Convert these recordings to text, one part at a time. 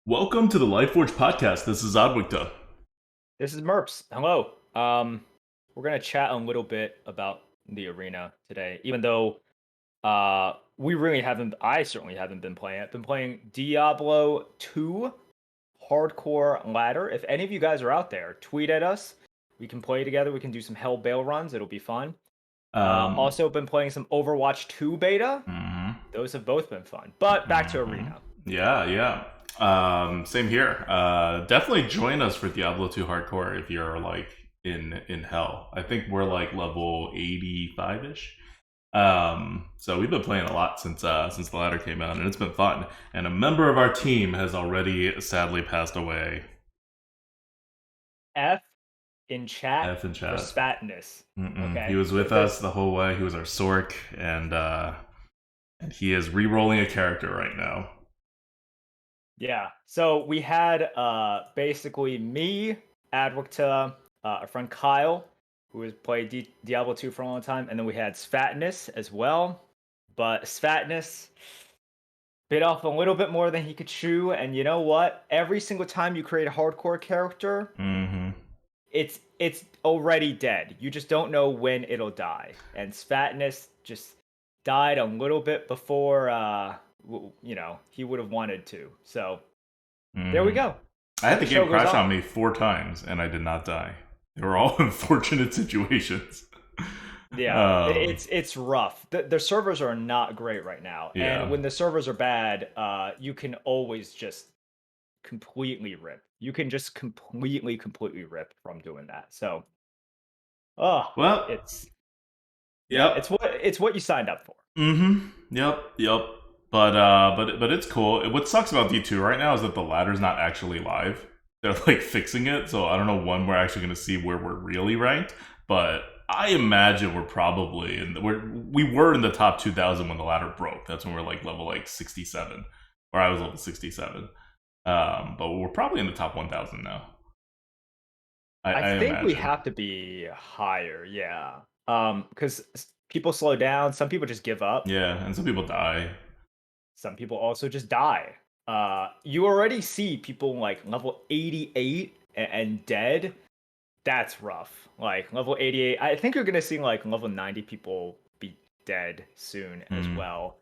Welcome to the Lightforge podcast. This is ADWCTA. This is Merps. Hello. We're gonna chat a little bit about the arena today, even though we really haven't. I certainly haven't been playing it. I've been playing Diablo 2 Hardcore Ladder. If any of you guys are out there, tweet at us. We can play together. We can do some Hell Bail runs. It'll be fun. Um, Also been playing some Overwatch 2 beta. mhm, Those have both been fun. But back to mhm. arena. Yeah, yeah. Same here. Definitely join us for Diablo 2 Hardcore if you're like in hell. I think we're like level 85 ish. So we've been playing a lot since the ladder came out, and it's been fun. And a member of our team has already sadly passed away. F in chat F in for chat. Spatness. He Okay. was with us the whole way. He was our Sork, and he is re-rolling a character right now. Yeah. So we had basically me, ADWCTA, our friend Kyle, who has played Diablo 2 for a long time, and then we had Svatness as well. But Svatness bit off a little bit more than he could chew, and you know what? Every single time you create a hardcore character, Mm-hmm. it's already dead. You just don't know when it'll die. And Svatness just died a little bit before he would have wanted to. So there we Mm-hmm. go. I had Let the the show game goes crash on on. me 4 times, and I did not die. They were all unfortunate situations. Yeah, um, it's rough. The servers are not great right now, and yeah. when the servers are bad, you can always just completely rip. You can just completely rip from doing that. So, oh, Well, it's yeah, yep. it's what you signed up for. Mm-hmm. Yep. But it's cool. What sucks about D2 right now is that the ladder's not actually live. They're like fixing it, so I don't know when we're actually going to see where we're really ranked. But I imagine we're probably we were in the top 2,000 when the ladder broke. That's when we're like level like 67, or I was level 67. But we're probably in the top 1,000 now. I I think we imagine. have to be higher, yeah. Because people slow down. Some people just give up. Yeah, and some people die. Some people also just die. You already see people like level 88 and dead. That's rough. Like level 88. I think you're gonna see like level 90 people be dead soon as Mm. well.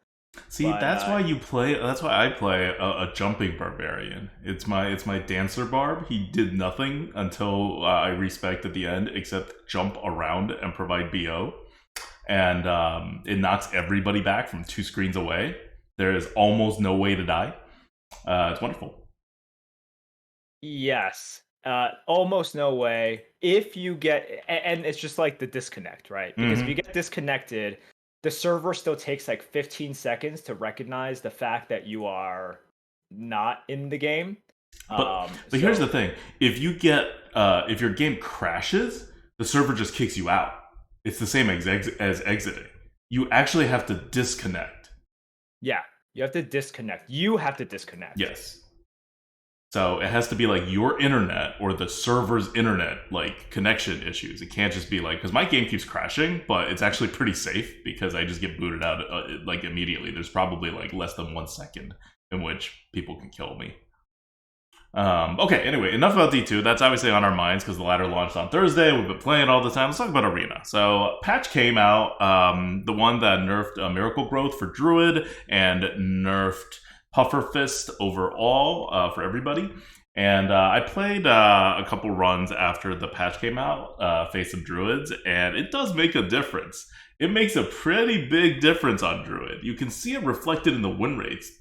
See, But that's why you play. That's why I play a jumping barbarian. It's my dancer barb. He did nothing until I respect at the end, except jump around and provide bo, and it knocks everybody back from 2 screens away. There is almost no way to die. It's wonderful. yes, almost no way. If you get, and it's just like the disconnect, right? Because if you Hmm. get disconnected, the server still takes like 15 seconds to recognize the fact that you are not in the game. But here's the So thing: if your game crashes, the server just kicks you out. It's the same as exiting. You actually have to disconnect. yeah, you have to disconnect. You have to disconnect. Yes. So it has to be like your internet or the server's internet like connection issues. It can't just be like because my game keeps crashing, but it's actually pretty safe because I just get booted out like immediately. There's probably like less than 1 second in which people can kill me. Okay, anyway, enough about D2. That's obviously on our minds because the ladder launched on Thursday. We've been playing all the time. Let's talk about Arena. So, patch came out, the one that nerfed Miracle Growth for Druid and nerfed Puffer Fist overall for everybody. And I played a couple runs after the patch came out, Face of Druids, and it does make a difference. It makes a pretty big difference on Druid. You can see it reflected in the win rates.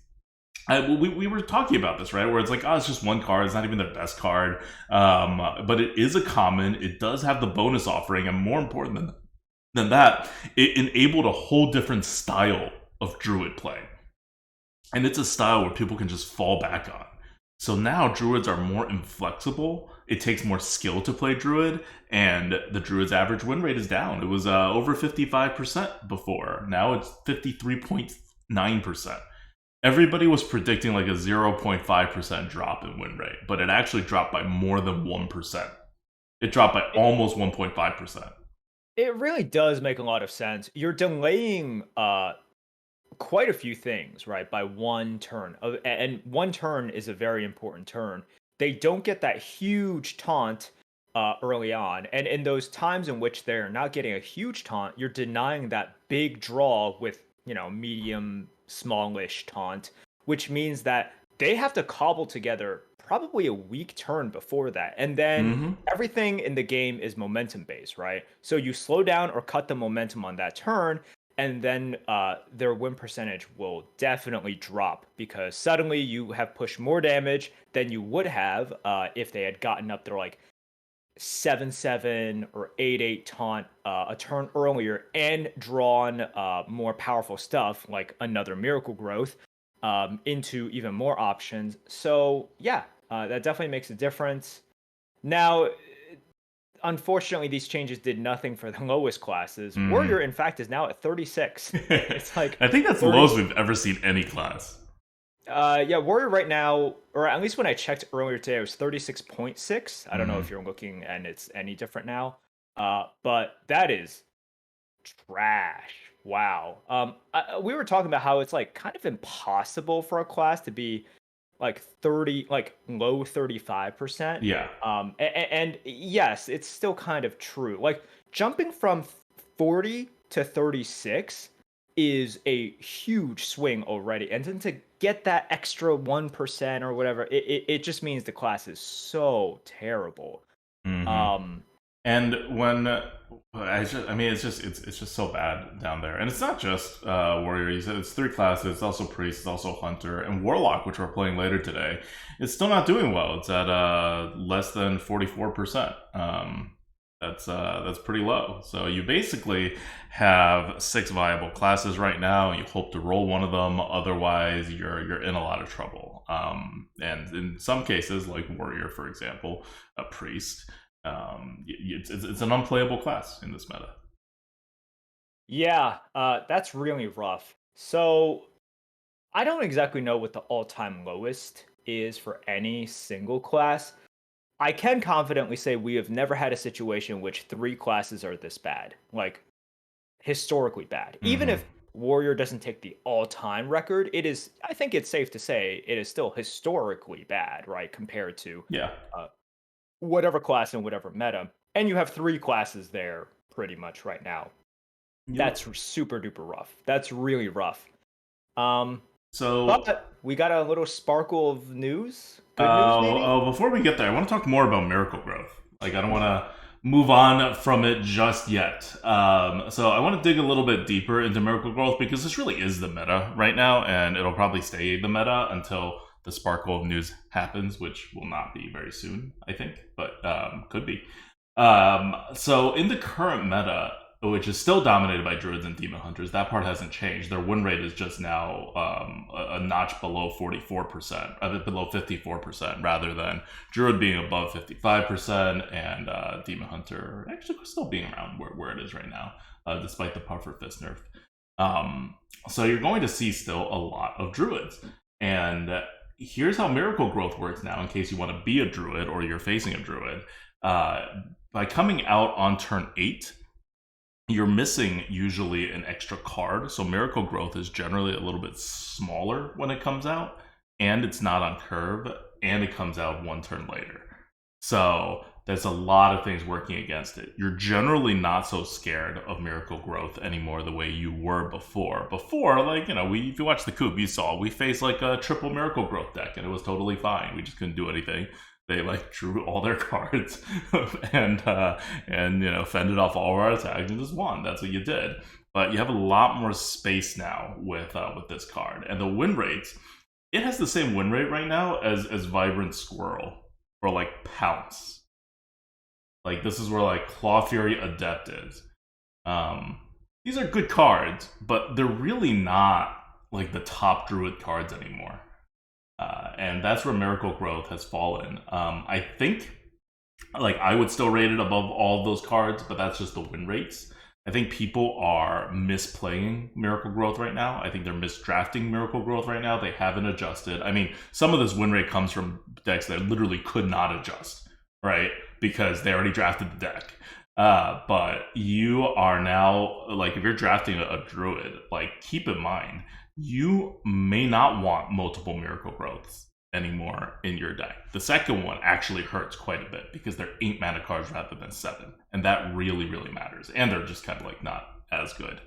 We were talking about this, right? Where it's like, oh, it's just one card. It's not even their best card. But it is a common. It does have the bonus offering. And more important than that, it enabled a whole different style of Druid play. And it's a style where people can just fall back on. So now Druids are more inflexible. It takes more skill to play Druid. And the Druid's average win rate is down. It was over 55% before. Now it's 53.9%. Everybody was predicting like a 0.5% drop in win rate, but it actually dropped by more than 1%. It dropped by It, almost 1.5%. it really does make a lot of sense. You're delaying quite a few things, right, by one turn. And one turn is a very important turn. They don't get that huge taunt early on. And in those times in which they're not getting a huge taunt, you're denying that big draw with, medium, smallish taunt, which means that they have to cobble together probably a weak turn before that. And then Mm-hmm. everything in the game is momentum based, right? So you slow down or cut the momentum on that turn, and then their win percentage will definitely drop because suddenly you have pushed more damage than you would have if they had gotten up their like 7-7 or 8-8 taunt a turn earlier and drawn more powerful stuff like another Miracle Growth into even more options. So yeah, that definitely makes a difference. Now, unfortunately, these changes did nothing for the lowest classes. Mm-hmm. Warrior, in fact, is now at 36. It's like I think that's the 30. lowest we've ever seen any class. Yeah, Warrior right now, or at least when I checked earlier today, it was 36.6. I don't know Mm-hmm. if you're looking and it's any different now. But that is trash. Wow. We were talking about how it's like kind of impossible for a class to be like 30, like low 35%. Yeah. And yes, it's still kind of true. Like jumping from 40 to 36 is a huge swing already. And then to get that extra 1% or whatever, it just means the class is so terrible. Mm-hmm. Um, And when I mean, it's just so bad down there, and it's not just warrior. You said it's three classes. It's also priest. It's also hunter and warlock, which we're playing later today. It's still not doing well. It's at less than 44%. That's pretty low. So you basically have six viable classes right now. You hope to roll one of them. Otherwise, you're in a lot of trouble. And in some cases, like warrior, for example, a priest. It's an unplayable class in this meta. yeah, that's really rough. So I don't exactly know what the all-time lowest is for any single class. I can confidently say we have never had a situation in which three classes are this bad, like historically bad. Even Mm-hmm. if Warrior doesn't take the all-time record, it is. I think it's safe to say it is still historically bad, right, compared to Yeah. uh, whatever class and whatever meta. And you have three classes there pretty much right now. Yep. That's super duper rough. That's really rough. Um, So, but we got a little sparkle of news. Good news, maybe. before we get there, I want to talk more about Miracle Growth. Like, I don't want to move on from it just yet. So I want to dig a little bit deeper into Miracle Growth because this really is the meta right now, and it'll probably stay the meta until the sparkle of news happens, which will not be very soon, I think, but could be. So in the current meta, which is still dominated by druids and demon hunters, that part hasn't changed. Their win rate is just now a notch below 44%, below 54%, rather than druid being above 55% and demon hunter actually still being around where it is right now, despite the puffer fist nerf. So you're going to see still a lot of druids, and here's how miracle growth works now. In case you want to be a druid or you're facing a druid, by coming out on turn 8, you're missing usually an extra card. So Miracle Growth is generally a little bit smaller when it comes out, and it's not on curve, and it comes out one turn later. So there's a lot of things working against it. You're generally not so scared of Miracle Growth anymore the way you were before. Before, like, if you watch the Coop, you saw we faced like a triple Miracle Growth deck, and it was totally fine. We just couldn't do anything. They like drew all their cards and fended off all of our attacks and just won. That's what you did. But you have a lot more space now with this card, and the win rates. It has the same win rate right now as Vibrant Squirrel or like Pounce. Like this is where like Claw Fury Adept is. These are good cards, but they're really not like the top Druid cards anymore. And that's where Miracle Growth has fallen. I think, like, I would still rate it above all of those cards, but that's just the win rates. I think people are misplaying Miracle Growth right now. I think they're misdrafting Miracle Growth right now. They haven't adjusted. I mean, some of this win rate comes from decks that literally could not adjust, right? Because they already drafted the deck. But you are now, like, if you're drafting a Druid, like, keep in mind, you may not want multiple Miracle Growths anymore in your deck. The second one actually hurts quite a bit because they're 8 mana cards rather than 7, and that really, really matters. And they're just kind of like not as good.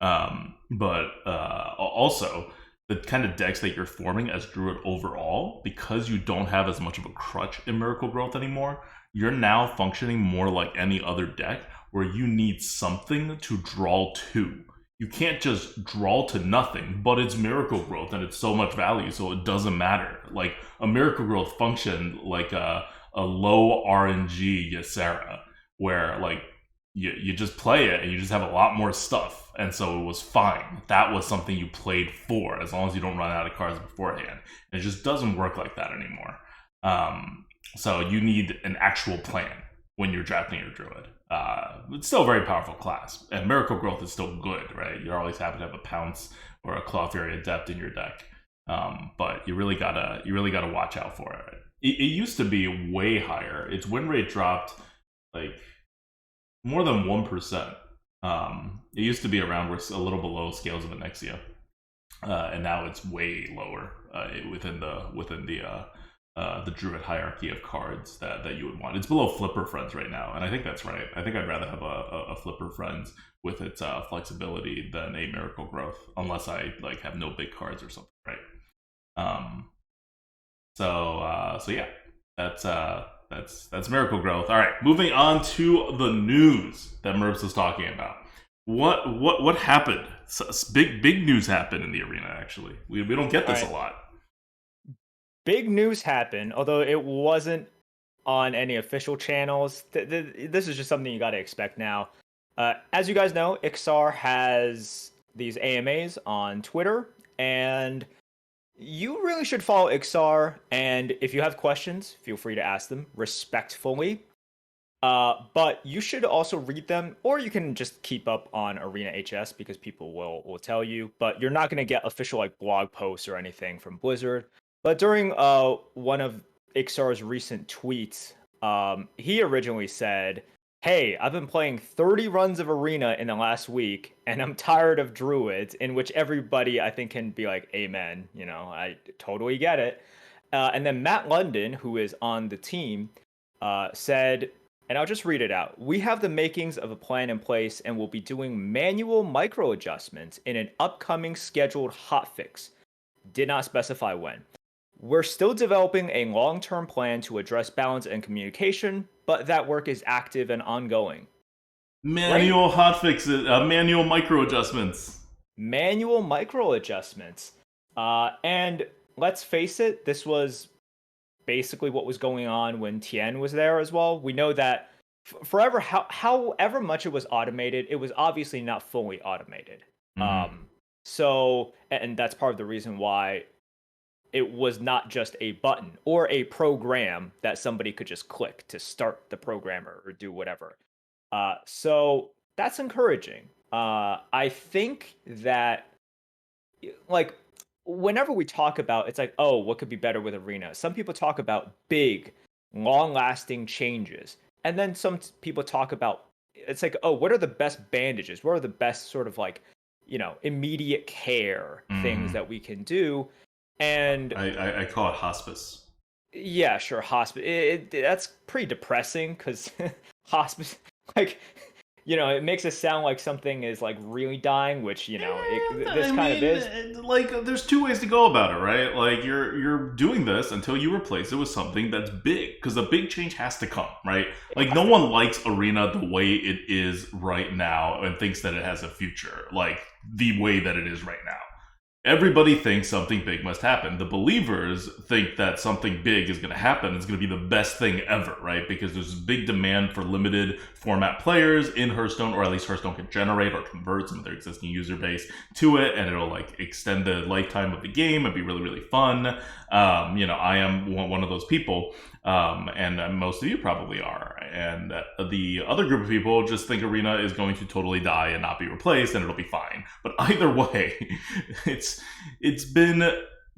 But also, the kind of decks that you're forming as Druid overall, because you don't have as much of a crutch in Miracle Growth anymore, you're now functioning more like any other deck where you need something to draw to. You can't just draw to nothing, but it's Miracle Growth and it's so much value, so it doesn't matter. Like, a Miracle Growth function like a low RNG Ysera, where like you just play it and you just have a lot more stuff, and so it was fine. That was something you played for, as long as you don't run out of cards beforehand. And it just doesn't work like that anymore. So you need an actual plan when you're drafting your Druid. It's still a very powerful class, and Miracle Growth is still good, right? You're always happy to have a Pounce or a Claw Fury Adept in your deck, but you really gotta watch out for it. It used to be way higher. Its win rate dropped like more than 1%. It used to be around a little below Scales of Anexia, and now it's way lower within the Druid hierarchy of cards that you would want. It's below Flipper Friends right now, and I think that's right. I think I'd rather have a Flipper Friends with its flexibility than a Miracle Growth, unless I like have no big cards or something, right? So yeah, that's Miracle Growth. All right, moving on to the news that Merps is talking about. What happened? Big news happened in the arena. Actually, we don't get this a lot. Big news happened, although it wasn't on any official channels. This is just something you got to expect now. As you guys know, Ixar has these AMAs on Twitter, and you really should follow Ixar. And if you have questions, feel free to ask them respectfully. But you should also read them, or you can just keep up on Arena HS because people will tell you. But you're not going to get official like blog posts or anything from Blizzard. But during one of Ixar's recent tweets, he originally said, "Hey, I've been playing 30 runs of Arena in the last week, and I'm tired of Druids," in which everybody, I think, can be like, amen. You know, I totally get it. And then Matt London, who is on the team, said, and I'll just read it out. "We have the makings of a plan in place and will be doing manual micro adjustments in an upcoming scheduled hotfix. Did not specify when. We're still developing a long-term plan to address balance and communication, but that work is active and ongoing." Manual hotfixes, manual micro adjustments. Manual micro adjustments. And let's face it, this was basically what was going on when Tien was there as well. We know that forever, however much it was automated, it was obviously not fully automated. So, and that's part of the reason why it was not just a button or a program that somebody could just click to start the programmer or do whatever. So that's encouraging. I think that, like, whenever we talk about, it's like, oh, what could be better with Arena? Some people talk about big, long-lasting changes. And then some people talk about, it's like, oh, what are the best bandages? What are the best sort of like, you know, immediate care things that we can do? And I call it hospice. Yeah, sure, hospice. That's pretty depressing because hospice, like, you know, it makes it sound like something is like really dying, which, you know, this kind of is. Like, there's two ways to go about it, right? Like, you're doing this until you replace it with something that's big, because a big change has to come, right? Like, no one likes Arena the way it is right now and thinks that it has a future, like the way that it is right now. Everybody thinks something big must happen. The believers think that something big is going to happen. It's going to be the best thing ever, right? Because there's a big demand for limited format players in Hearthstone, or at least Hearthstone can generate or convert some of their existing user base to it, and it'll like extend the lifetime of the game and be really, really fun. You know, I am one of those people, and most of you probably are. And the other group of people just think Arena is going to totally die and not be replaced, and it'll be fine. But either way, it's been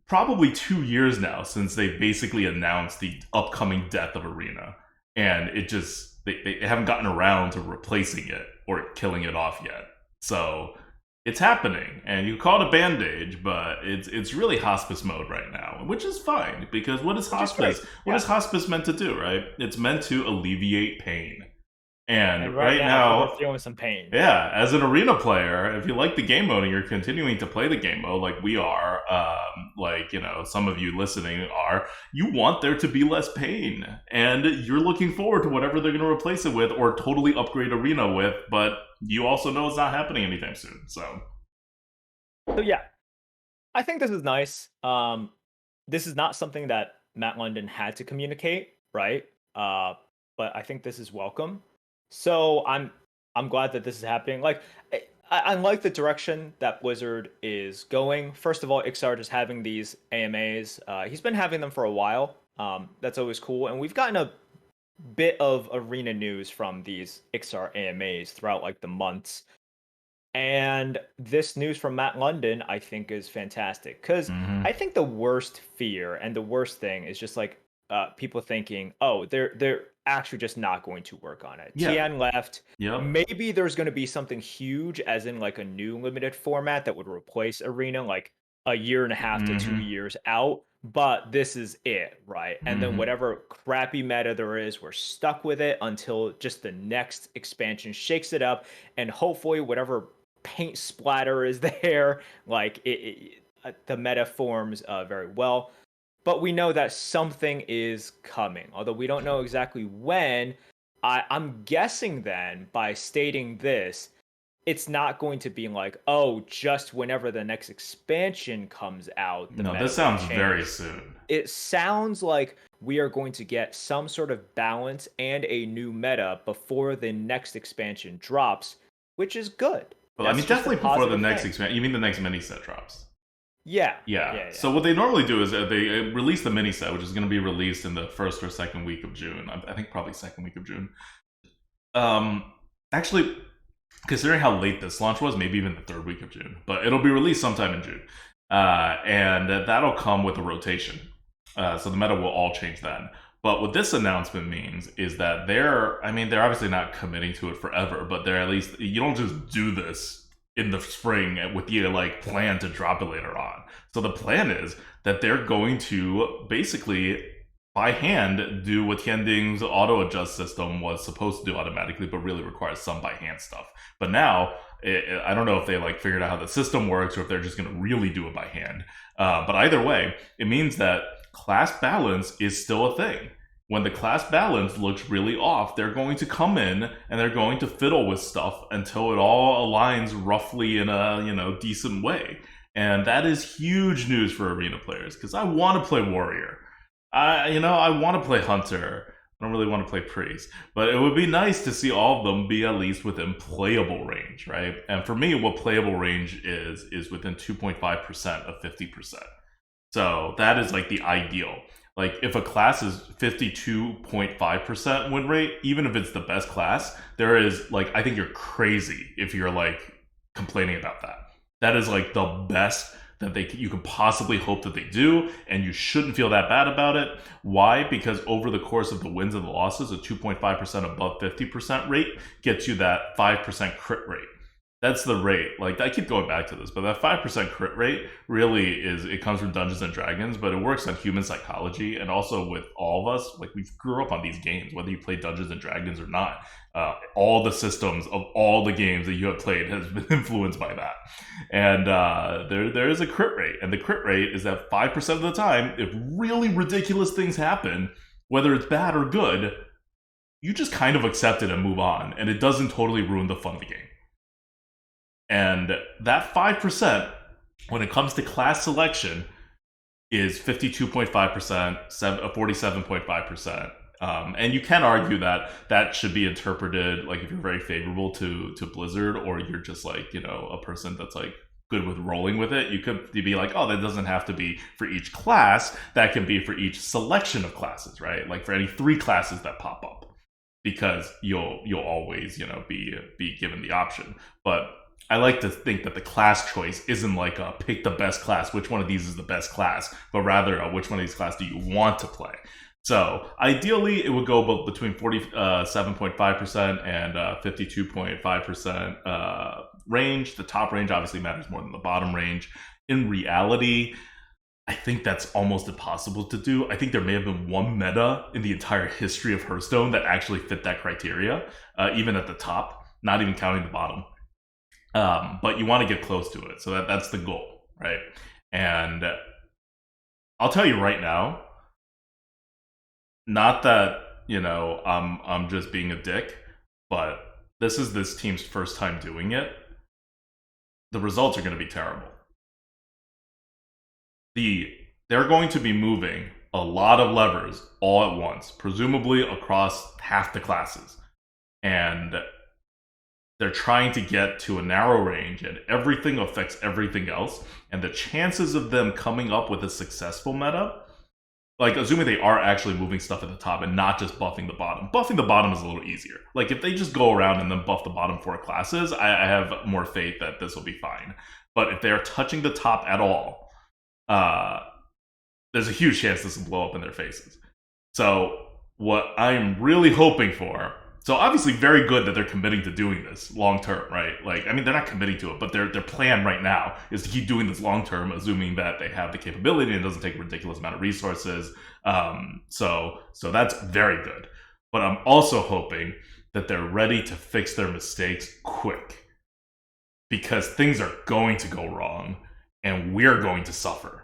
probably 2 years now since they basically announced the upcoming death of Arena, and it just they haven't gotten around to replacing it or killing it off yet. So It's happening, and you call it a bandage, but it's really hospice mode right now, which is fine because what is hospice? What is hospice meant to do? Right? It's meant to alleviate pain, and And right right now, we're now, feeling some pain. yeah, as an arena player, if you like the game mode and you're continuing to play the game mode like we are, like some of you listening are, you want there to be less pain, and you're looking forward to whatever they're going to replace it with or totally upgrade arena with, but you also know it's not happening anytime soon. So yeah, I think this is nice. This is not something that Matt London had to communicate, right? But I think this is welcome. So I'm glad that this is happening. Like I like the direction that Blizzard is going. First of all, Ixar is having these AMAs. He's been having them for a while. That's always cool, and we've gotten a bit of arena news from these Ixar AMAs throughout like the months. And this news from Matt London, I think, is fantastic because mhm. I think the worst fear and the worst thing is just like people thinking, oh, they're actually just not going to work on it. Yeah, Tian left. yep. Maybe there's going to be something huge, as in like a new limited format that would replace Arena, like a year and a half to Hmm. 2 years out. But this is it, right? And then Hmm. whatever crappy meta there is, we're stuck with it until just the next expansion shakes it up, and hopefully whatever paint splatter is there. Like the meta forms very well, but we know that something is coming. Although we don't know exactly when. I'm guessing then by stating this, it's not going to be like, oh, just whenever the next expansion comes out, the No, meta this will sounds very change. soon. It sounds like we are going to get some sort of balance and a new meta before the next expansion drops, which is good. Well, I That's mean, just a definitely before the positive next thing. expansion. You mean the next mini set drops? Yeah, Yeah. yeah, yeah. So what they normally do is they release the mini set, which is going to be released in the first or second week of June. I think probably second week of June. Actually, considering how late this launch was, maybe even the third week of June. But it'll be released sometime in June, and that'll come with a rotation. So the meta will all change then. But what this announcement means is that I mean, they're obviously not committing to it forever, but they're at least, you don't just do this in the spring with the like plan to drop it later on. So the plan is that they're going to basically by hand do what Tianding's auto adjust system was supposed to do automatically, but really requires some by hand stuff. But now, I don't know if they like figured out how the system works or if they're just going to really do it by hand. But either way, it means that class balance is still a thing. When the class balance looks really off, they're going to come in and they're going to fiddle with stuff until it all aligns roughly in a decent way. And that is huge news for arena players because I want to play warrior. I want to play hunter. I don't really want to play priest, but it would be nice to see all of them be at least within playable range, right? And for me, what playable range is within 2.5% of 50%. So that is like the ideal. Like if a class is 52.5% win rate, even if it's the best class, there is like I think you're crazy if you're like complaining about that. That is like the best that you can possibly hope that they do, and you shouldn't feel that bad about it. Why? Because over the course of the wins and the losses, a 2.5% above 50% rate gets you that 5% crit rate. That's the rate. Like I keep going back to this, but that 5% crit rate really it comes from Dungeons and Dragons, but it works on human psychology and also with all of us. Like we grew up on these games, whether you play Dungeons and Dragons or not. All the systems of all the games that you have played has been influenced by that. And there is a crit rate, and the crit rate is that 5% of the time, if really ridiculous things happen, whether it's bad or good, you just kind of accept it and move on, and it doesn't totally ruin the fun of the game. And that 5%, when it comes to class selection, is 52.5%, 47.5%. And you can argue that that should be interpreted like if you're very favorable to Blizzard, or you're just like, a person that's like good with rolling with it. You could be like, oh, that doesn't have to be for each class. That can be for each selection of classes, right? Like for any 3 classes that pop up, because you'll always, be given the option. But I like to think that the class choice isn't like a pick the best class, which one of these is the best class, but rather which one of these classes do you want to play. So ideally, it would go between 47.5% and 52.5% range. The top range obviously matters more than the bottom range. In reality, I think that's almost impossible to do. I think there may have been one meta in the entire history of Hearthstone that actually fit that criteria, even at the top, not even counting the bottom. But you want to get close to it, so that's the goal, right? And I'll tell you right now, not that I'm just being a dick, but this is this team's first time doing it. The results are going to be terrible. They're going to be moving a lot of levers all at once, presumably across half the classes. And they're trying to get to a narrow range, and everything affects everything else. And the chances of them coming up with a successful meta, like assuming they are actually moving stuff at the top and not just buffing the bottom. Buffing the bottom is a little easier. Like if they just go around and then buff the bottom 4 classes, I have more faith that this will be fine. But if they are touching the top at all, there's a huge chance this will blow up in their faces. So what I'm really hoping for, so obviously very good that they're committing to doing this long term, right? Like, I mean, they're not committing to it, but their plan right now is to keep doing this long term, assuming that they have the capability and it doesn't take a ridiculous amount of resources. So that's very good. But I'm also hoping that they're ready to fix their mistakes quick, because things are going to go wrong and we're going to suffer.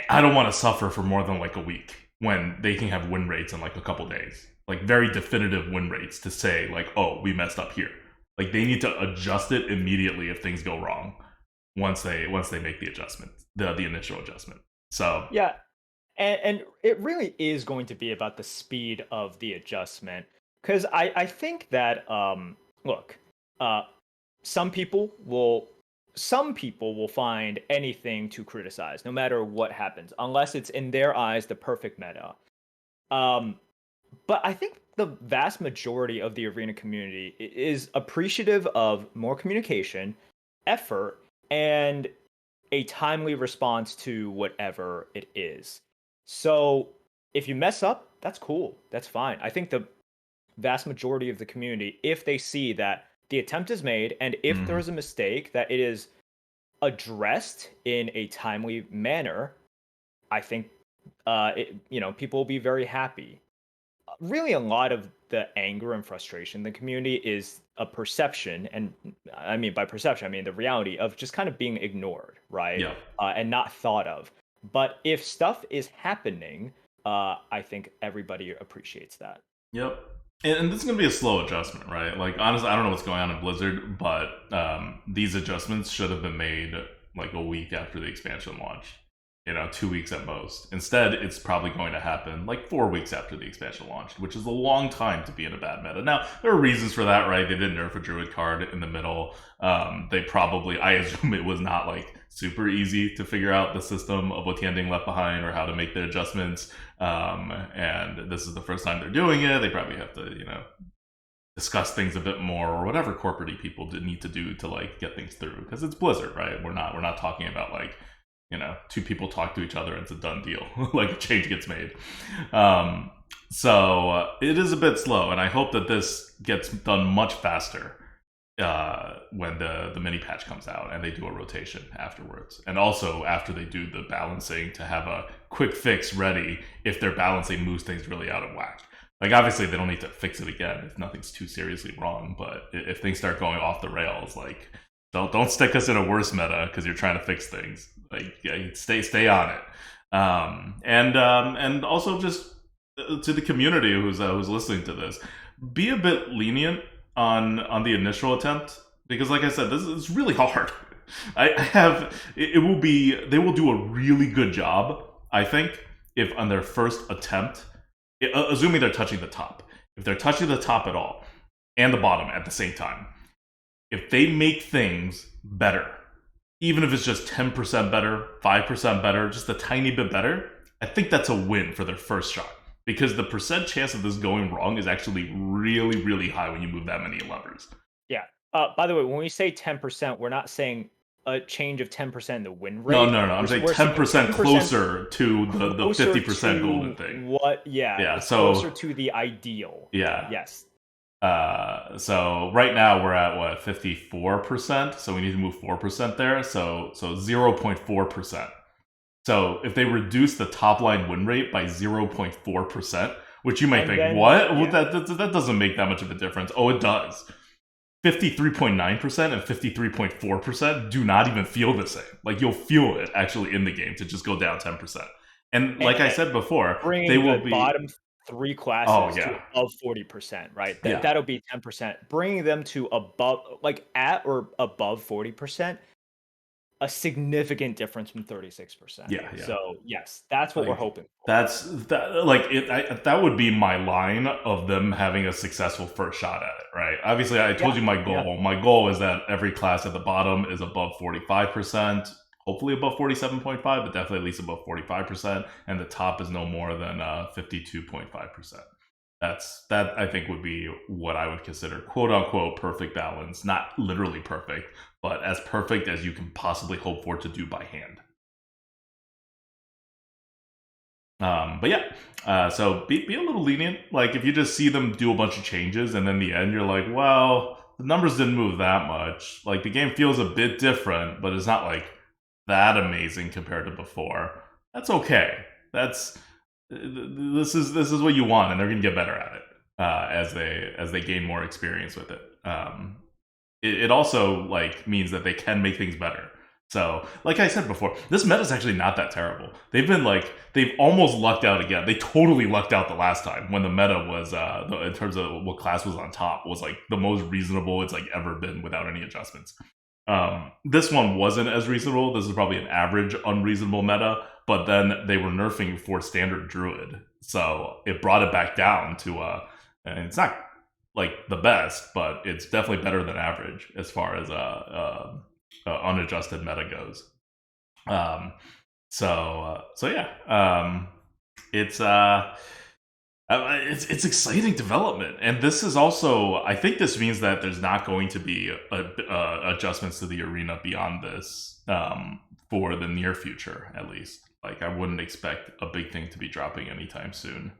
I don't want to suffer for more than like a week when they can have win rates in like a couple days, like very definitive win rates to say like, oh, we messed up here. Like they need to adjust it immediately if things go wrong once they make the adjustment, the initial adjustment. So yeah, and it really is going to be about the speed of the adjustment, because I think that look, some people will find anything to criticize, no matter what happens, unless it's in their eyes the perfect meta. But I think the vast majority of the arena community is appreciative of more communication, effort, and a timely response to whatever it is. So if you mess up, that's cool. That's fine. I think the vast majority of the community, if they see that the attempt is made, and if there's a mistake, that it is addressed in a timely manner, I think people will be very happy. Really, a lot of the anger and frustration in the community is a perception, and I mean by perception, I mean the reality of just kind of being ignored, right? yeah, And not thought of. But if stuff is happening, I think everybody appreciates that. yep. And this is going to be a slow adjustment, right? Like, honestly, I don't know what's going on in Blizzard, but these adjustments should have been made like a week after the expansion launch. 2 weeks at most. Instead, it's probably going to happen like 4 weeks after the expansion launched, which is a long time to be in a bad meta. Now, there are reasons for that, right? They didn't nerf a Druid card in the middle. They probably, I assume it was not like super easy to figure out the system of what Tianding left behind or how to make the adjustments. And this is the first time they're doing it. They probably have to, discuss things a bit more, or whatever corporate people need to do to like get things through, because it's Blizzard, right? We're not talking about like, 2 people talk to each other and it's a done deal. Like a change gets made. So it is a bit slow, and I hope that this gets done much faster when the mini patch comes out and they do a rotation afterwards. And also after they do the balancing, to have a quick fix ready if their balancing moves things really out of whack. Like obviously they don't need to fix it again if nothing's too seriously wrong, but if things start going off the rails, like don't stick us in a worse meta because you're trying to fix things. Like stay on it. And also just to the community who's listening to this, be a bit lenient on the initial attempt, because like I said, this is really hard. They will do a really good job, I think, if on their first attempt, assuming they're touching the top, if they're touching the top at all and the bottom at the same time, if they make things better, even if it's just 10% better, 5% better, just a tiny bit better, I think that's a win for their first shot. Because the percent chance of this going wrong is actually really, really high when you move that many levers. Yeah. By the way, when we say 10%, we're not saying a change of 10% in the win rate. No. I'm saying 10% closer to the 50% golden thing. What? Yeah. Yeah. So closer to the ideal. Yeah. Yes. So right now we're at what 54%. So we need to move 4% there. So 0.4%. So if they reduce the top line win rate by 0.4%, which you might And think, then what? Well, that doesn't make that much of a difference. Oh, it does. 53.9% and 53.4% do not even feel the same. Like you'll feel it actually in the game to just go down 10%. And like I said before, they bringing will the be. bottom 3 Oh classes to yeah, above 40%, right? yeah, That'll be 10%. Bringing them to above, like at or above 40%, a significant difference from 36%. yeah, yeah. So yes, that's what we're Like hoping for. that's that. Like that would be my line of them having a successful first shot at it, right? Obviously, I told Yeah, you my yeah. goal. My goal is that every class at the bottom is above 45%. Hopefully above 47.5, but definitely at least above 45%, and the top is no more than 52.5%. That I think would be what I would consider quote unquote perfect balance. Not literally perfect, but as perfect as you can possibly hope for to do by hand. But yeah, so be a little lenient. Like if you just see them do a bunch of changes and then the end you're like, well, the numbers didn't move that much. Like the game feels a bit different, but it's not like that amazing compared to before. That's okay. That's this is what you want, and they're gonna get better at it as they gain more experience with it. It also like means that they can make things better. So, like I said before, this meta is actually not that terrible. They've almost lucked out again. They totally lucked out the last time when the meta was in terms of what class was on top was like the most reasonable it's like ever been without any adjustments. This one wasn't as reasonable. This is probably an average unreasonable meta, but then they were nerfing for standard Druid, so it brought it back down to and it's not like the best, but it's definitely better than average as far as unadjusted meta goes. So yeah, it's exciting development, and this is also I think this means that there's not going to be adjustments to the arena beyond this for the near future, at least. Like I wouldn't expect a big thing to be dropping anytime soon.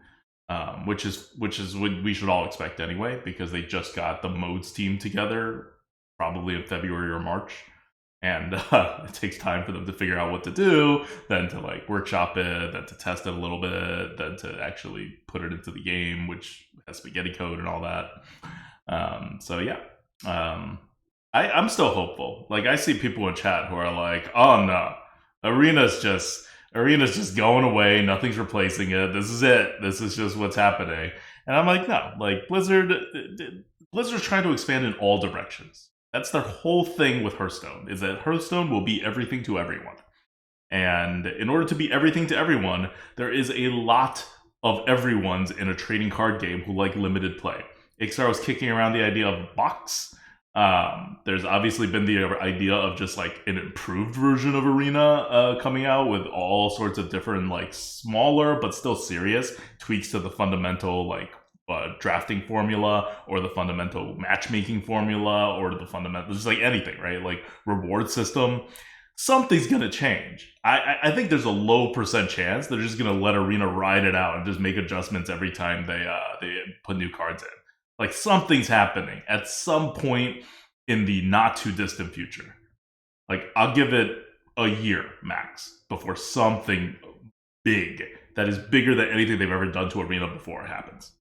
Which is what we should all expect anyway, because they just got the modes team together, probably in February or March, and it takes time for them to figure out what to do, then to like workshop it, then to test it a little bit, then to actually put it into the game, which has spaghetti code and all that. So yeah, I'm still hopeful. Like I see people in chat who are like, "Oh no, arena's just going away. Nothing's replacing it. This is it. This is just what's happening." And I'm like, no. Like Blizzard's trying to expand in all directions. That's their whole thing with Hearthstone. Is that Hearthstone will be everything to everyone. And in order to be everything to everyone, there is a lot of everyone's in a trading card game who like limited play. Ixar was kicking around the idea of box. There's obviously been the idea of just like an improved version of Arena coming out with all sorts of different like smaller but still serious tweaks to the fundamental like drafting formula or the fundamental matchmaking formula or the fundamental just like anything, right? Like reward system. Something's gonna change. I think there's a low percent chance they're just gonna let Arena ride it out and just make adjustments every time they put new cards in. Like something's happening at some point in the not too distant future. Like I'll give it a year max before something big that is bigger than anything they've ever done to Arena before happens.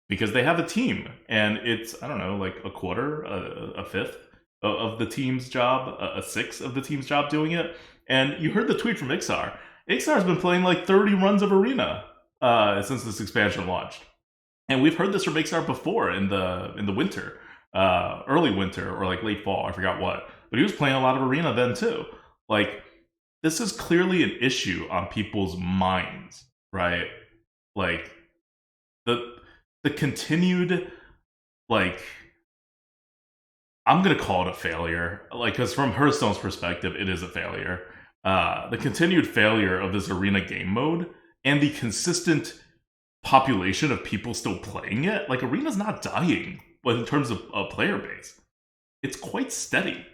Because they have a team, and it's I don't know, like a quarter, a fifth of the team's job, a sixth of the team's job doing it. And you heard the tweet from Ixar. Ixar's been playing like 30 runs of Arena since this expansion launched. And we've heard this from Ixar before in the winter, early winter or like late fall. I forgot what, but he was playing a lot of Arena then too. Like this is clearly an issue on people's minds, right? Like the continued like I'm gonna call it a failure, like because from Hearthstone's perspective, it is a failure. The continued failure of this Arena game mode and the consistent population of people still playing it, like Arena's not dying, but in terms of a player base, it's quite steady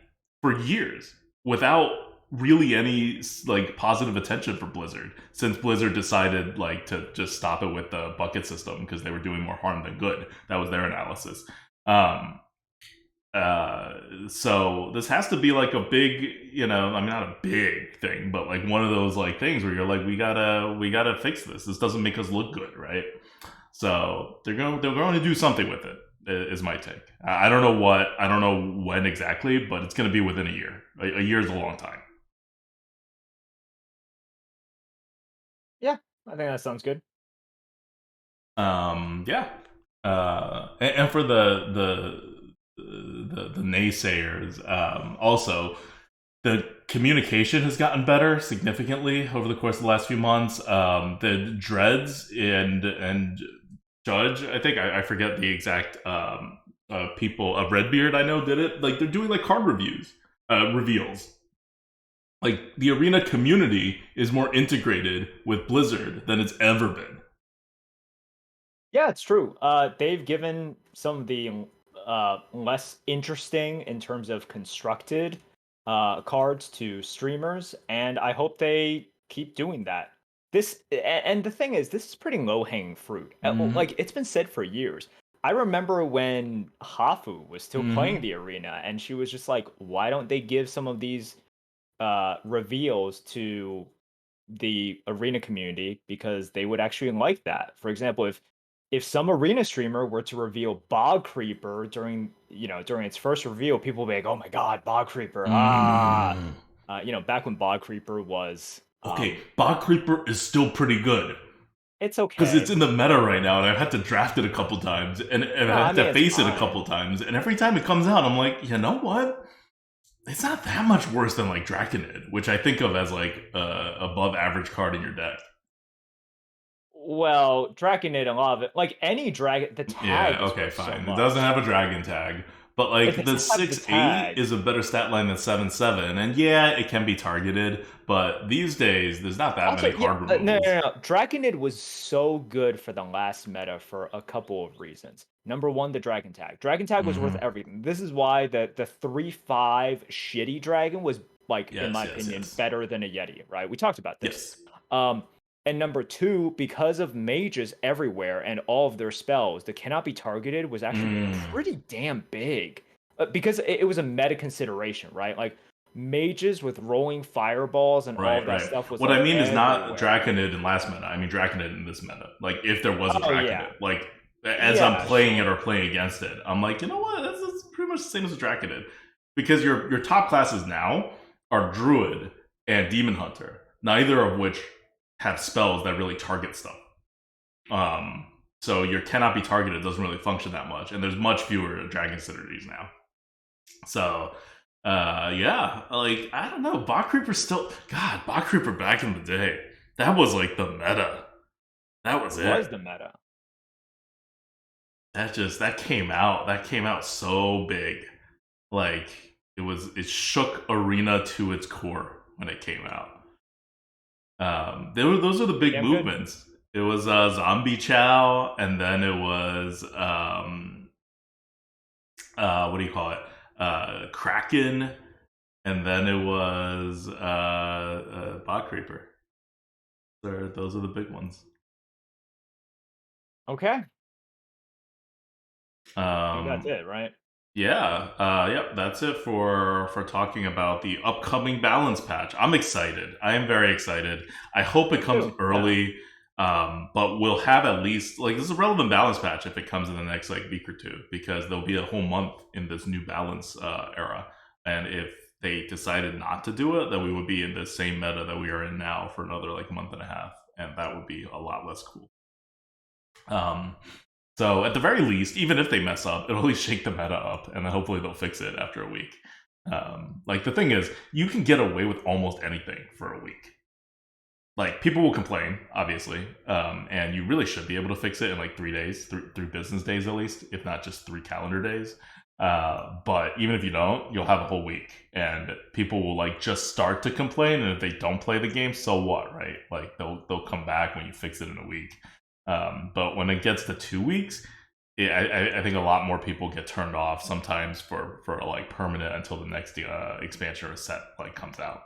for years without really any like positive attention for Blizzard since Blizzard decided like to just stop it with the bucket system because they were doing more harm than good. That was their analysis. Um, so this has to be like a big, I mean, not a big thing, but like one of those like things where you're like, we gotta fix this. This doesn't make us look good, right? So they're going to do something with it. Is my take. I don't know what, I don't know when exactly, but it's going to be within a year. A year is a long time. Yeah, I think that sounds good. Yeah. And for the naysayers, also the communication has gotten better significantly over the course of the last few months. The dreads and Judge, I think I forget the exact people. Redbeard, I know, did it. Like they're doing like card reveals. Like the arena community is more integrated with Blizzard than it's ever been. Yeah, it's true. They've given some of the less interesting in terms of constructed cards to streamers, and I hope they keep doing that. And the thing is, this is pretty low hanging fruit. Mm-hmm. Like it's been said for years. I remember when Hafu was still playing Mm-hmm. the arena, and she was just like, "Why don't they give some of these reveals to the arena community because they would actually like that. For example, if some arena streamer were to reveal Bog Creeper during its first reveal, people would be like, "Oh my God, Bog Creeper!" Ah, Mm. back when Bog Creeper was Okay, Bog Creeper is still pretty good it's because it's okay. in the meta right now, and I've had to draft it a couple times, and No, I I had to mean it's face it a couple fine. times, and every time it comes out, I'm like, you know what? It's not that much worse than like Draconid, which I think of as like above average card in your deck. Well, Dragonid, a lot of it, like any dragon, the tag Yeah, is okay, worth so fine. It doesn't much. have a dragon tag, but It like the doesn't have the 6/8 tag. is a better stat line than 7/7, and yeah, it can be targeted, but these days there's not that many Also, yeah, card no, no, removals. no, no. Dragonid was so good for the last meta for a couple of reasons. Number one, the Dragon Tag. Dragon Tag was worth Mm-hmm. everything. This is why the 3/5 shitty dragon was, like, in Yes, my yes, opinion, yes, better than a Yeti, right? We talked about this. yes. Um, and number two, because of mages everywhere and all of their spells, the cannot be targeted was actually Mm. pretty damn big. Because it was a meta consideration, right? Like mages with rolling fireballs and all of Right, that right. stuff was What I like mean is not everywhere. Draconid in last meta. I mean Draconid in this meta. Like if there was a Oh yeah, Draconid, like as I'm yeah, playing it or sure. playing against it, I'm like, you know what? That's pretty much the same as a Draconid, because your top classes now are Druid and Demon Hunter, neither of which have spells that really target stuff. So your cannot be targeted doesn't really function that much, and there's much fewer Dragon Synergies now. So yeah, like I don't know, Bot Creeper still, God, Bot Creeper back in the day, that was like the meta. That was It it. was the meta. That came out so big. Like it shook arena to its core when it came out. Those are the big Damn good. movements. It was Zombie Chow, and then it was what do you call it? Kraken, and then it was Bot Creeper. Those are the big ones. Okay, I think that's Um, it, right? yeah, yep. That's it for talking about the upcoming balance patch. I'm excited. I am very excited. I hope it Me comes too. Yeah. early. But we'll have at least like this is a relevant balance patch if it comes in the next like week or two, because there'll be a whole month in this new balance era, and if they decided not to do it, then we would be in the same meta that we are in now for another like month and a half, and that would be a lot less cool. Um, so at the very least, even if they mess up, it'll at least shake the meta up, and then hopefully they'll fix it after a week. Like the thing is, you can get away with almost anything for a week. Like people will complain, obviously, and you really should be able to fix it in like 3 days, three business days at least, if not just 3 calendar days. But even if you don't, you'll have a whole week, and people will like just start to complain, and if they don't play the game, so what, right? Like they'll come back when you fix it in a week. But when it gets to 2 weeks, I think a lot more people get turned off sometimes for like permanent until the next expansion or set like comes out.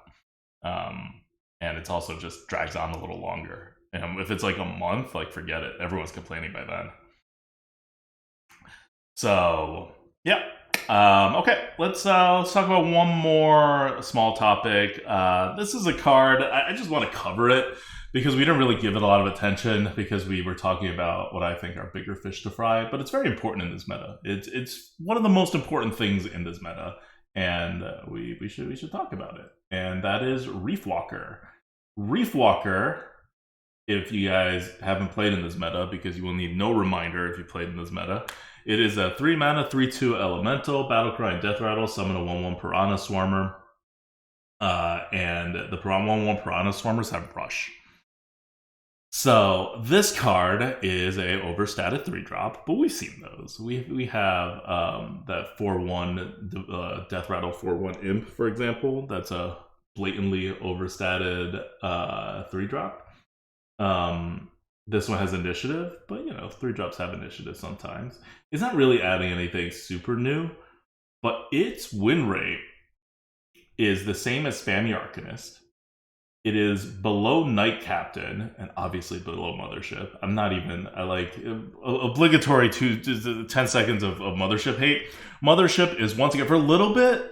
And it's also just drags on a little longer. And if it's like a month, like forget it. Everyone's complaining by then. So yeah. Okay, let's talk about one more small topic. This is a card. I just want to cover it because we didn't really give it a lot of attention because we were talking about what I think are bigger fish to fry. But it's very important in this meta. It's one of the most important things in this meta, and we should talk about it. And that is Reef Walker. Reef Walker. If you guys haven't played in this meta, because you will need no reminder if you played in this meta. It is a 3 mana, 3/2 elemental, battlecry and death rattle, summon a 1/1 piranha swarmer. And the 1/1 piranha swarmers have brush. So this card is a overstated 3-drop, but we've seen those. We have that 4/1 death rattle 4/1 imp, for example. That's a blatantly overstated 3-drop. This one has initiative, but 3-drops have initiative sometimes. It's not really adding anything super new, but its win rate is the same as Spammy Arcanist. It is below Knight Captain and obviously below Mothership. I like obligatory 10 seconds of Mothership hate. Mothership is once again for a little bit.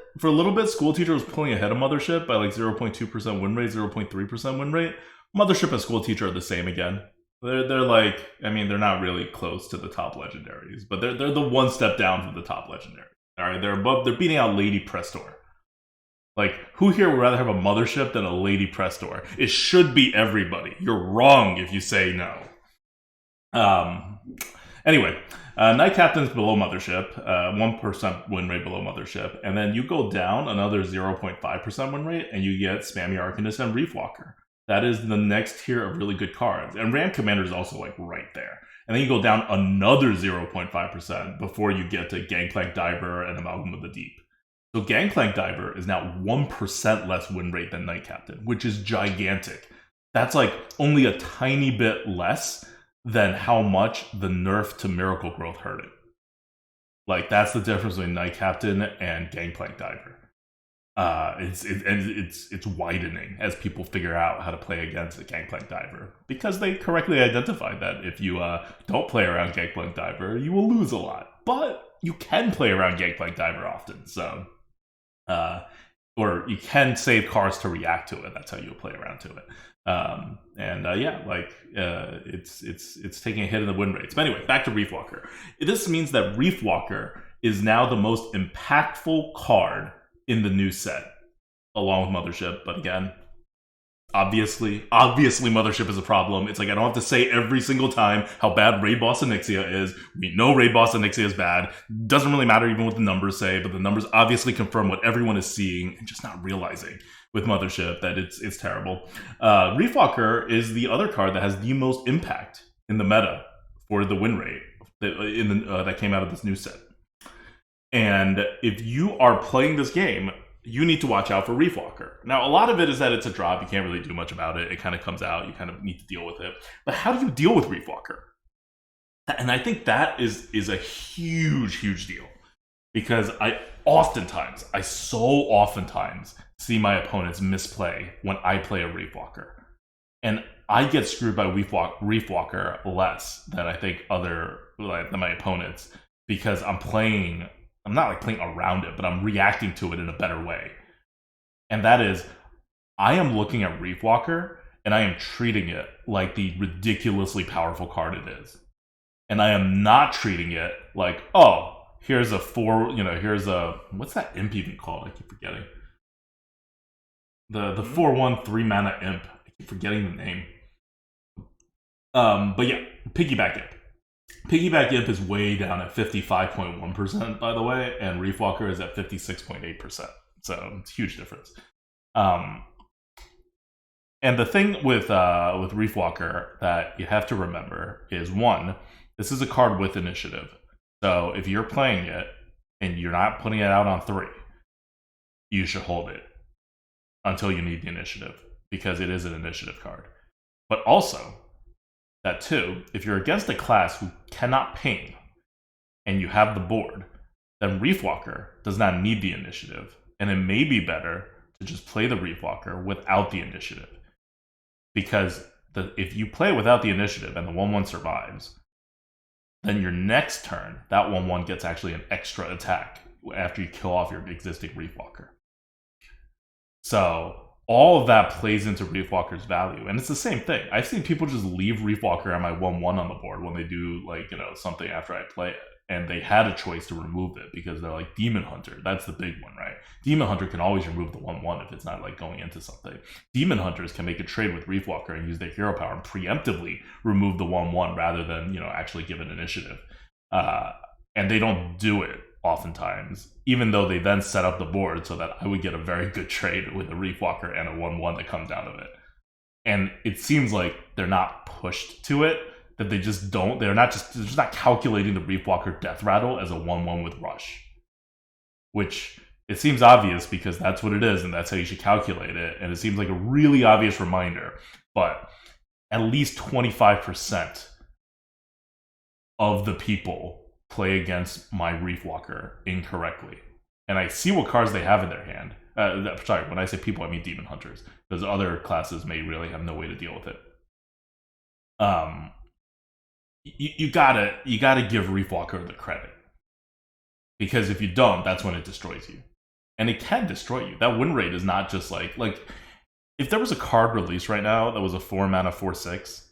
School Teacher was pulling ahead of Mothership by like 0.2% win rate, 0.3% win rate. Mothership and School Teacher are the same again. They're like, I mean, they're not really close to the top legendaries, but they're the one step down from the top legendary. All right, they're beating out Lady Prestor. Like, who here would rather have a Mothership than a Lady Prestor? It should be everybody. You're wrong if you say no. Anyway, Knight Captain's below Mothership, 1% win rate below Mothership, and then you go down another 0.5% win rate, and you get Spammy Arcanist and Reef Walker. That is the next tier of really good cards. And Ram Commander is also like right there. And then you go down another 0.5% before you get to Gangplank Diver and Amalgam of the Deep. So Gangplank Diver is now 1% less win rate than Knight Captain, which is gigantic. That's like only a tiny bit less than how much the nerf to Miracle Growth hurt it. Like, that's the difference between Knight Captain and Gangplank Diver. It's widening as people figure out how to play against the Gangplank Diver, because they correctly identified that if you don't play around Gangplank Diver, you will lose a lot. But you can play around Gangplank Diver often, so or you can save cards to react to it. That's how you play around to it. It's taking a hit in the win rates. But anyway, back to Reef Walker. This means that Reef Walker is now the most impactful card in the new set, along with Mothership. But again, obviously Mothership is a problem. It's like, I don't have to say every single time how bad Raid Boss Onyxia is. We know Raid Boss Onyxia is bad. Doesn't really matter even what the numbers say, but the numbers obviously confirm what everyone is seeing and just not realizing with Mothership that it's terrible. Reef Walker is the other card that has the most impact in the meta for the win rate that came out of this new set. And if you are playing this game, you need to watch out for Reef Walker. Now, a lot of it is that it's a drop. You can't really do much about it. It kind of comes out. You kind of need to deal with it. But how do you deal with Reef Walker? And I think that is a huge deal. Because I so oftentimes see my opponents misplay when I play a Reef Walker. And I get screwed by Reef Walker less than I think than my opponents, because I'm not like playing around it, but I'm reacting to it in a better way. And that is, I am looking at Reef Walker and I am treating it like the ridiculously powerful card it is. And I am not treating it like, oh, here's a what's that imp even called? I keep forgetting. The 4/1 3-mana imp. I keep forgetting the name. But yeah, Piggyback Imp. Piggyback Imp is way down at 55.1%, by the way, and Reef Walker is at 56.8%. So it's a huge difference. And the thing with Reef Walker that you have to remember is, one, this is a card with initiative. So if you're playing it and you're not putting it out on 3, you should hold it until you need the initiative, because it is an initiative card. But also, that 2, if you're against a class who cannot ping and you have the board, then Reef Walker does not need the initiative, and it may be better to just play the Reef Walker without the initiative. Because if you play without the initiative and the 1/1 survives, then your next turn, that 1/1 gets actually an extra attack after you kill off your existing Reef Walker. So all of that plays into Reef Walker's value. And it's the same thing. I've seen people just leave Reef Walker on my 1/1 on the board when they do, like, something after I play it. And they had a choice to remove it because they're like, Demon Hunter, that's the big one, right? Demon Hunter can always remove the 1/1 if it's not like going into something. Demon Hunters can make a trade with Reef Walker and use their hero power and preemptively remove the 1/1 rather than, actually give an initiative. And they don't do it oftentimes, even though they then set up the board so that I would get a very good trade with a Reef Walker and a 1/1 that comes out of it. And it seems like they're not pushed to it, that they just don't. They're just not calculating the Reef Walker Death Rattle as a 1/1 with Rush. Which, it seems obvious because that's what it is and that's how you should calculate it. And it seems like a really obvious reminder. But at least 25% of the people play against my Reef Walker incorrectly. And I see what cards they have in their hand. Sorry, when I say people, I mean Demon Hunters. Because other classes may really have no way to deal with it. You gotta give Reef Walker the credit, because if you don't, that's when it destroys you, and it can destroy you. That win rate is not just like if there was a card released right now that was a 4-mana 4/6,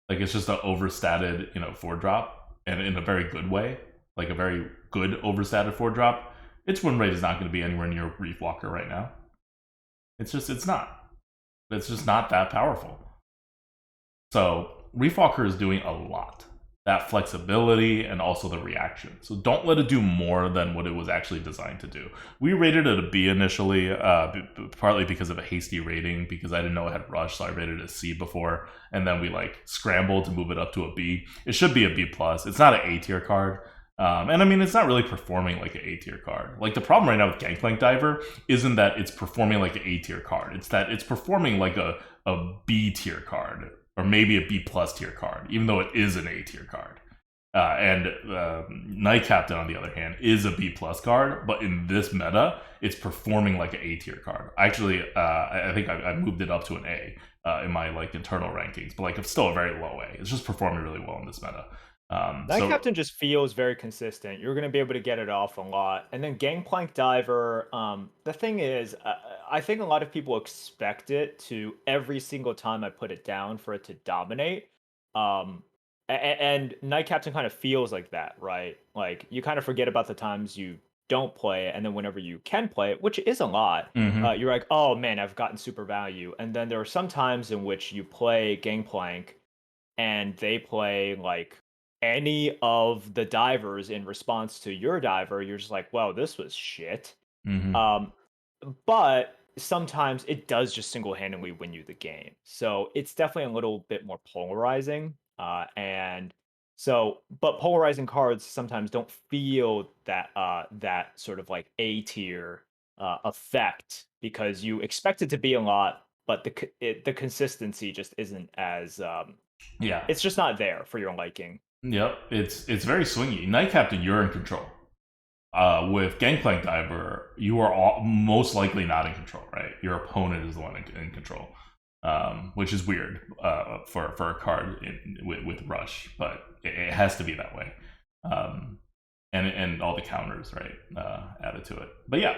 like it's just an overstated 4-drop, and in a very good way, like a very good overstated 4-drop, its win rate is not going to be anywhere near Reef Walker right now. It's not that powerful. So Reef Walker is doing a lot. That flexibility and also the reaction. So don't let it do more than what it was actually designed to do. We rated it a B initially, partly because of a hasty rating, because I didn't know it had Rush, so I rated it a C before, and then we scrambled to move it up to a B. It should be a B+. It's not an A tier card. And I mean, it's not really performing like an A tier card. Like, the problem right now with Gangplank Diver isn't that it's performing like an A tier card. It's that it's performing like a B tier card, or maybe a B+ tier card, even though it is an A tier card. And Night Captain, on the other hand, is a B+ card, but in this meta, it's performing like an A tier card. Actually, I think I moved it up to an A in my internal rankings, but it's still a very low A. It's just performing really well in this meta. Night Captain just feels very consistent. You're going to be able to get it off a lot. And then Gangplank Diver, the thing is, I think a lot of people expect it to, every single time I put it down, for it to dominate. And Night Captain kind of feels like that, right? Like, you kind of forget about the times you don't play it, and then whenever you can play it, which is a lot, you're like, oh man, I've gotten super value. And then there are some times in which you play Gangplank, and they play any of the divers in response to your diver. You're just like, wow, this was shit. But sometimes it does just single-handedly win you the game. So it's definitely a little bit more polarizing. But polarizing cards sometimes don't feel that sort of A tier effect, because you expect it to be a lot, but the consistency just isn't as it's just not there for your liking. Yep, it's very swingy. Night Captain, you're in control. With Gangplank Diver, you are most likely not in control, right? Your opponent is the one in control, which is weird for a card with Rush, but it has to be that way. And all the counters, right, added to it. But yeah,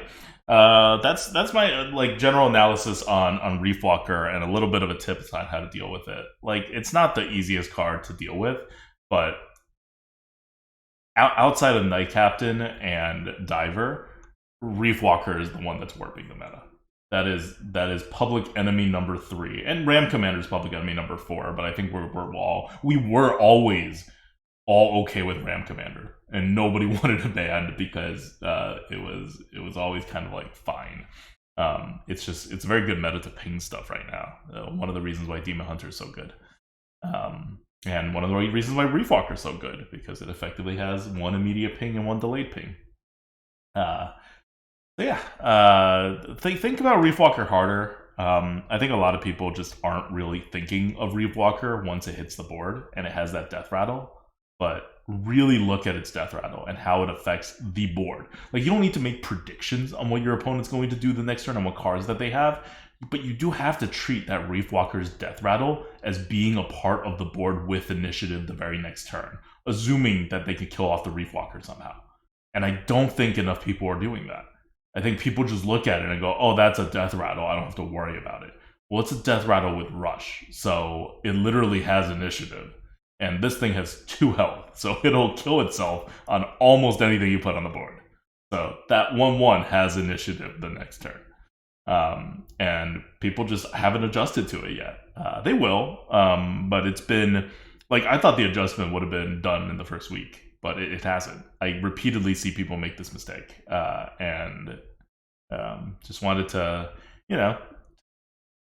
that's my general analysis on Reef Walker, and a little bit of a tip on how to deal with it. It's not the easiest card to deal with, but outside of Night Captain and Diver, Reef Walker is the one that's warping the meta. That is public enemy number 3, and Ram Commander is public enemy number 4. But I think we were always all okay with Ram Commander, and nobody wanted to ban because it was always kind of fine. It's a very good meta to ping stuff right now. One of the reasons why Demon Hunter is so good. And one of the reasons why Reef Walker is so good, because it effectively has one immediate ping and one delayed ping. Think about Reef Walker harder. I think a lot of people just aren't really thinking of Reef Walker once it hits the board and it has that death rattle. but really look at its death rattle and how it affects the board. Like, you don't need to make predictions on what your opponent's going to do the next turn and what cards that they have, but you do have to treat that Reef Walker's death rattle as being a part of the board with initiative the very next turn, assuming that they could kill off the Reef Walker somehow. And I don't think enough people are doing that. I think people just look at it and go, oh, that's a death rattle, I don't have to worry about it. Well, it's a death rattle with Rush, so it literally has initiative. And this thing has 2 health, so it'll kill itself on almost anything you put on the board. So that 1/1 has initiative the next turn. And people just haven't adjusted to it yet. They will, but it's been... Like, I thought the adjustment would have been done in the first week, but it hasn't. I repeatedly see people make this mistake. And just wanted to,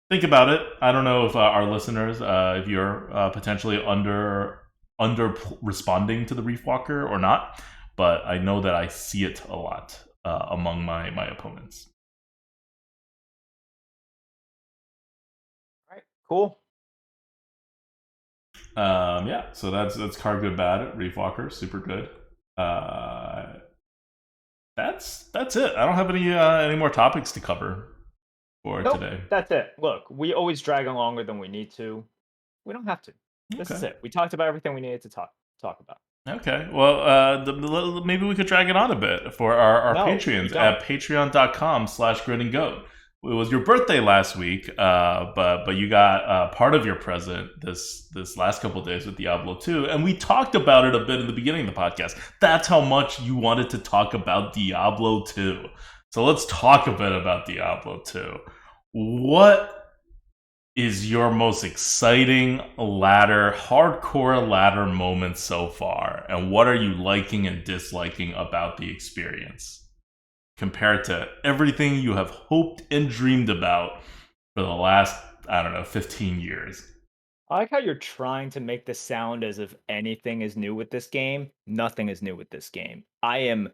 think about it. I don't know if our listeners, if you're potentially under responding to the Reef Walker or not, but I know that I see it a lot among my opponents. All right, cool. Yeah, so that's card good bad. Reef Walker, super good. That's it. I don't have any more topics to cover for today. That's it. Look, we always drag on longer than we need to. We don't have to. This is it. We talked about everything we needed to talk about. Okay. Well, maybe we could drag it on a bit for our Patreons at patreon.com/grinninggoat. It was your birthday last week, but you got part of your present this last couple of days with Diablo 2, and we talked about it a bit in the beginning of the podcast. That's how much you wanted to talk about Diablo 2. So let's talk a bit about Diablo 2. What is your most exciting hardcore ladder moment so far, and what are you liking and disliking about the experience compared to everything you have hoped and dreamed about for the last, 15 years? I like how you're trying to make this sound as if anything is new with this game. Nothing is new with this game. I am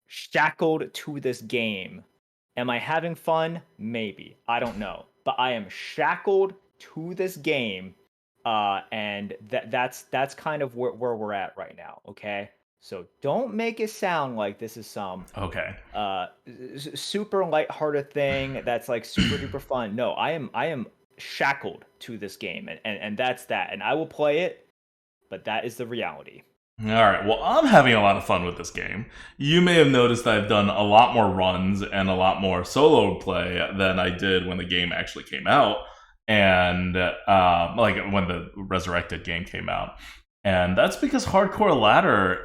shackled to this game. Am I having fun? Maybe. I don't know. But I am shackled to this game. And that's kind of where we're at right now, okay? So don't make it sound like this is some super lighthearted thing that's like super duper fun. No, I am shackled to this game, and that's that. And I will play it, but that is the reality. All right. Well, I'm having a lot of fun with this game. You may have noticed I've done a lot more runs and a lot more solo play than I did when the game actually came out, and like when the Resurrected game came out. And that's because hardcore ladder,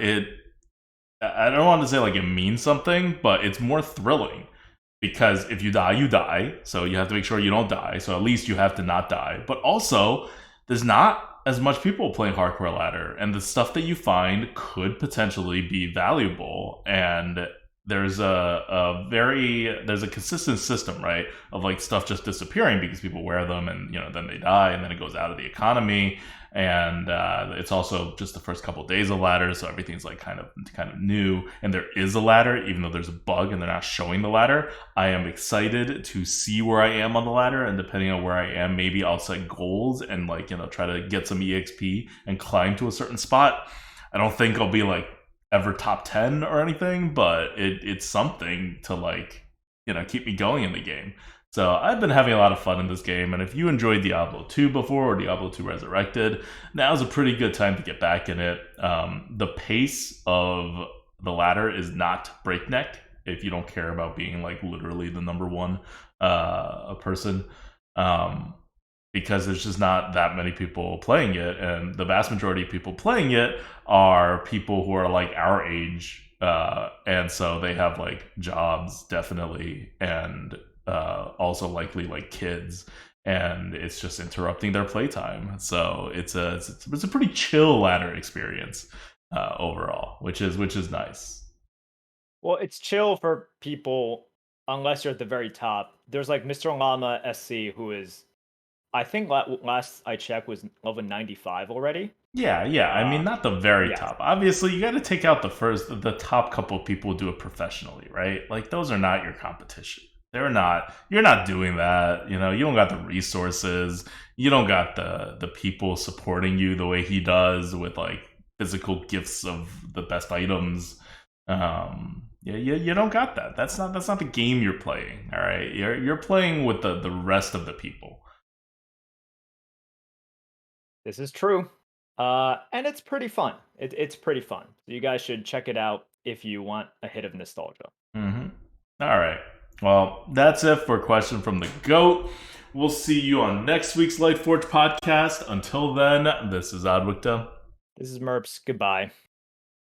I don't want to say like it means something, but it's more thrilling. Because if you die, you die. So you have to make sure you don't die. So at least you have to not die. But also, there's not as much people playing hardcore ladder. And the stuff that you find could potentially be valuable. And there's a consistent system, right? Of like stuff just disappearing because people wear them and then they die and then it goes out of the economy. And it's also just the first couple of days of ladder, so everything's like kind of new. And there is a ladder, even though there's a bug and they're not showing the ladder. I am excited to see where I am on the ladder, and depending on where I am, maybe I'll set goals and try to get some EXP and climb to a certain spot. I don't think I'll be like ever top 10 or anything, but it's something to keep me going in the game. So I've been having a lot of fun in this game, and if you enjoyed Diablo 2 before or Diablo 2 Resurrected, now's a pretty good time to get back in it. The pace of the ladder is not breakneck if you don't care about being like literally the number one person, because there's just not that many people playing it, and the vast majority of people playing it are people who are like our age, and so they have like jobs definitely, and also likely like kids, and it's just interrupting their playtime. So it's a pretty chill ladder experience overall, which is nice. Well, it's chill for people unless you're at the very top. There's like Mr. Llama SC, who is, I think last I checked, was level 95 already. Yeah. I mean, not the very top. Obviously, you got to take out the top couple of people who do it professionally, right? Like those are not your competition. You're not doing that. You don't got the resources. You don't got the people supporting you the way he does with like physical gifts of the best items. You don't got that. That's not the game you're playing. All right, you're playing with the rest of the people. This is true. And it's pretty fun. It's pretty fun. So you guys should check it out if you want a hit of nostalgia. Mm-hmm. All right. Well, that's it for Question from the GOAT. We'll see you on next week's Lightforge podcast. Until then, this is ADWCTA. This is Merps. Goodbye.